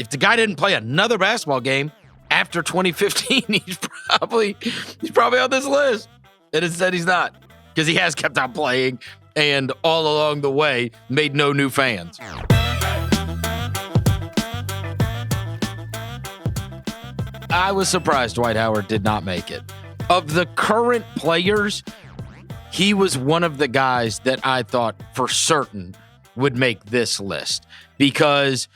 if the guy didn't play another basketball game after 2015, he's probably on this list. And instead he's not, because he has kept on playing and all along the way made no new fans. I was surprised Dwight Howard did not make it. Of the current players, he was one of the guys that I thought for certain would make this list because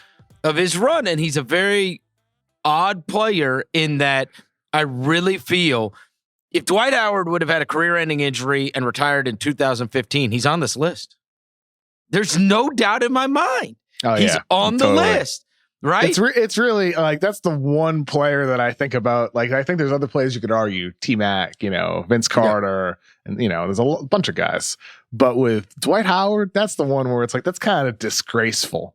of his run. And he's a very odd player in that I really feel if Dwight Howard would have had a career-ending injury and retired in 2015, he's on this list. There's no doubt in my mind. He's on the list. Right? It's really like that's the one player that I think about. Like I think there's other players you could argue, T-Mac, Vince Carter, and there's a bunch of guys. But with Dwight Howard, that's the one where it's like that's kind of disgraceful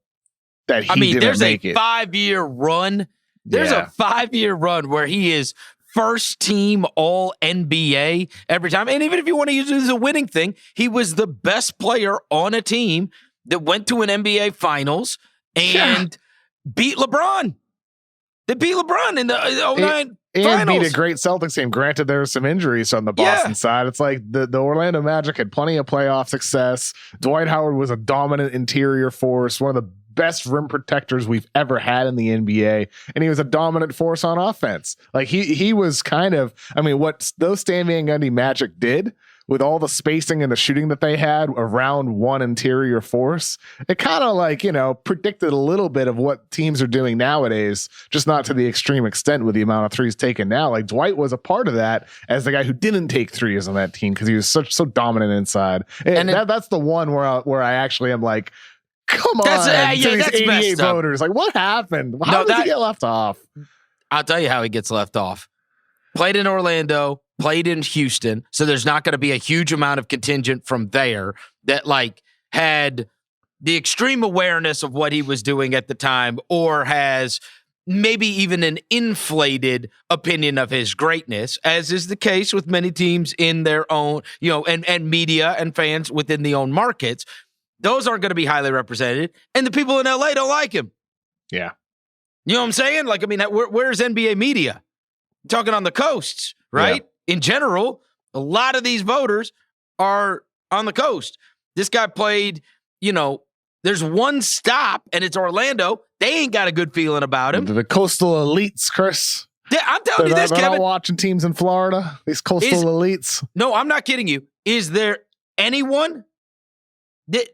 that he didn't make it. There's a 5-year run. There's a 5-year run where he is first team all NBA every time. And even if you want to use it as a winning thing, he was the best player on a team that went to an NBA Finals and beat LeBron. They beat LeBron in the 09 Finals. And beat a great Celtics team. Granted, there were some injuries on the Boston side. It's like the Orlando Magic had plenty of playoff success. Dwight Howard was a dominant interior force, one of the best rim protectors we've ever had in the NBA. And he was a dominant force on offense. Like he was kind of, what those Stan Van Gundy Magic did with all the spacing and the shooting that they had around one interior force, it kind of predicted a little bit of what teams are doing nowadays, just not to the extreme extent with the amount of threes taken now. Like Dwight was a part of that as the guy who didn't take threes on that team because he was so dominant inside. And that's the one where I actually am like, come on, these 88 voters. Like, what happened? How did he get left off? I'll tell you how he gets left off. Played in Orlando, played in Houston, so there's not going to be a huge amount of contingent from there that had the extreme awareness of what he was doing at the time or has maybe even an inflated opinion of his greatness, as is the case with many teams in their own, and media and fans within the own markets. Those aren't going to be highly represented, and the people in LA don't like him. Yeah. You know what I'm saying? Where's NBA media? Talking on the coasts, right? Yeah. In general, a lot of these voters are on the coast. This guy played, there's one stop, and it's Orlando. They ain't got a good feeling about him. The coastal elites, Chris. Yeah, I'm telling you this, Kevin. They're not watching teams in Florida. These coastal elites. No, I'm not kidding you. Is there anyone that...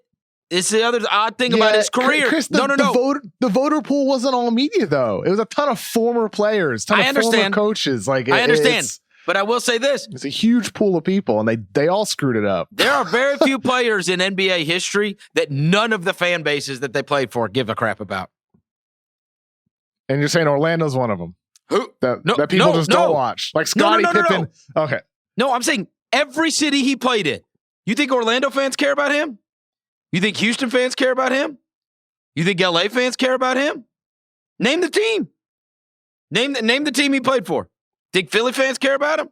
It's the other odd thing about his career. Chris, the voter pool wasn't all media, though. It was a ton of former players, former coaches. I understand. But I will say this. It's a huge pool of people, and they all screwed it up. There are very few players in NBA history that none of the fan bases that they played for give a crap about. And you're saying Orlando's one of them? Who? That people don't watch. Like Scottie Pippen. No. Okay. No, I'm saying every city he played in. You think Orlando fans care about him? You think Houston fans care about him? You think LA fans care about him? Name the team. Name the team he played for. Think Philly fans care about him?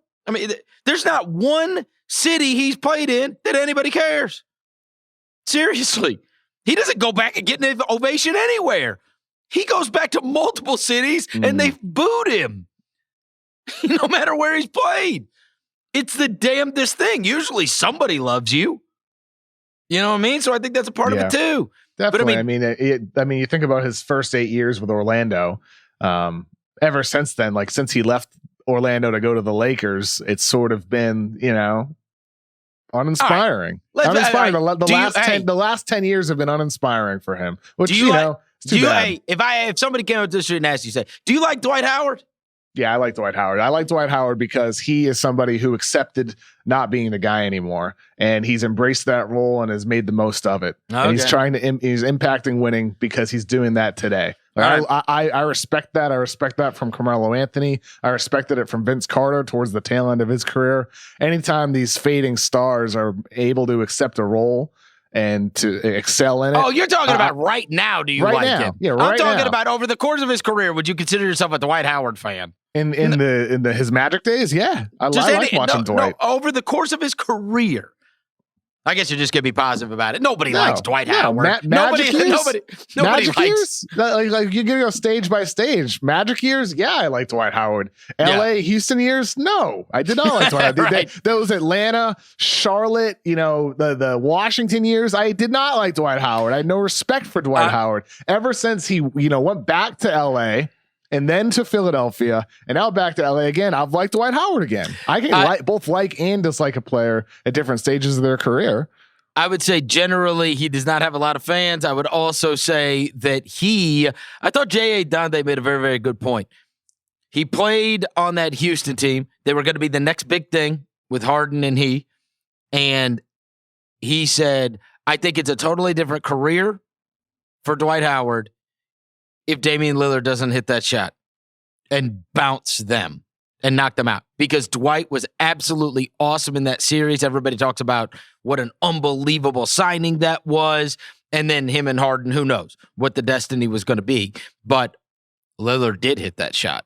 There's not one city he's played in that anybody cares. Seriously. He doesn't go back and get an ovation anywhere. He goes back to multiple cities and they've booed him. No matter where he's played. It's the damnedest thing. Usually somebody loves you. You know what I mean? So I think that's a part of it too. Definitely. But you think about his first 8 years with Orlando. Ever since then, since he left Orlando to go to the Lakers, it's sort of been, uninspiring. Right. Uninspiring. The last 10 years have been uninspiring for him. Which it's too bad. If somebody came up to the street and asked you, do you like Dwight Howard? Yeah, I like Dwight Howard. I like Dwight Howard because he is somebody who accepted not being the guy anymore, and he's embraced that role and has made the most of it. Okay. And he's he's impacting winning because he's doing that today. I respect that. I respect that from Carmelo Anthony. I respected it from Vince Carter towards the tail end of his career. Anytime these fading stars are able to accept a role and to excel in it. Oh, you're talking about right now. Do you like him? Yeah, I'm talking about over the course of his career. Would you consider yourself a Dwight Howard fan? In his Magic days, yeah, I like watching Dwight. No, over the course of his career, I guess you're just gonna be positive about it. Nobody likes Dwight Howard. Magic nobody Magic likes. years? Like you're gonna go stage by stage. Magic years? Yeah, I like Dwight Howard. LA, Houston years? No, I did not like Dwight Howard. Right. Those Atlanta, Charlotte, the Washington years, I did not like Dwight Howard. I had no respect for Dwight Howard. Ever since he, went back to LA and then to Philadelphia, and now back to LA again, I've liked Dwight Howard again. I can both like and dislike a player at different stages of their career. I would say generally he does not have a lot of fans. I would also say that I thought J.A. Donde made a very, very good point. He played on that Houston team. They were going to be the next big thing with Harden and he. And he said, I think it's a totally different career for Dwight Howard if Damian Lillard doesn't hit that shot and bounce them and knock them out. Because Dwight was absolutely awesome in that series. Everybody talks about what an unbelievable signing that was. And then him and Harden, who knows what the destiny was going to be. But Lillard did hit that shot.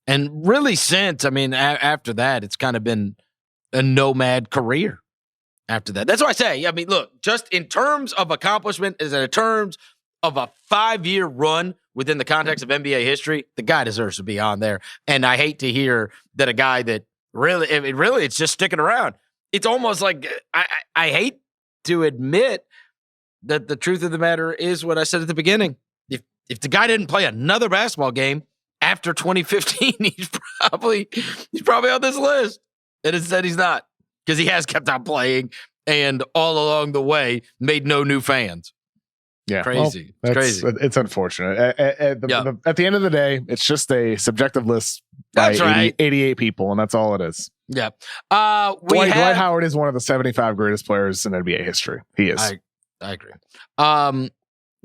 And really since, after that, it's kind of been a nomad career after that. That's why I say, look, just in terms of accomplishment, is in terms of a 5-year run within the context of NBA history, the guy deserves to be on there. And I hate to hear that a guy that really, it's just sticking around. It's almost like I hate to admit that the truth of the matter is what I said at the beginning. If the guy didn't play another basketball game after 2015, he's probably on this list. And instead he's not, because he has kept on playing and all along the way made no new fans. Yeah, crazy. Well, it's crazy. It's unfortunate. At the end of the day, it's just a subjective list by That's right. 88 people, and that's all it is. Yeah. Dwight Howard is one of the 75 greatest players in NBA history. He is. I agree.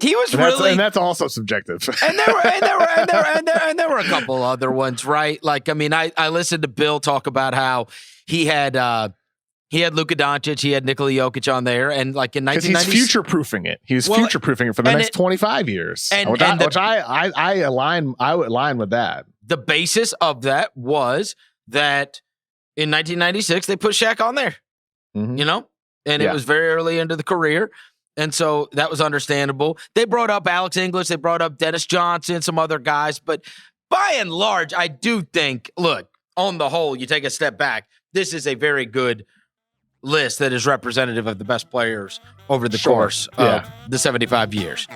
He was and that's also subjective. And there were a couple other ones, right? Like, I listened to Bill talk about how he had Luka Doncic, he had Nikola Jokic on there, and like in 1990s, he's future-proofing it. He's future-proofing it for the next 25 years, which I would align with that. The basis of that was that in 1996 they put Shaq on there, and it was very early into the career, and so that was understandable. They brought up Alex English, they brought up Dennis Johnson, some other guys, but by and large, I do think, look, on the whole, you take a step back, this is a very good list that is representative of the best players over the course of the 75 years.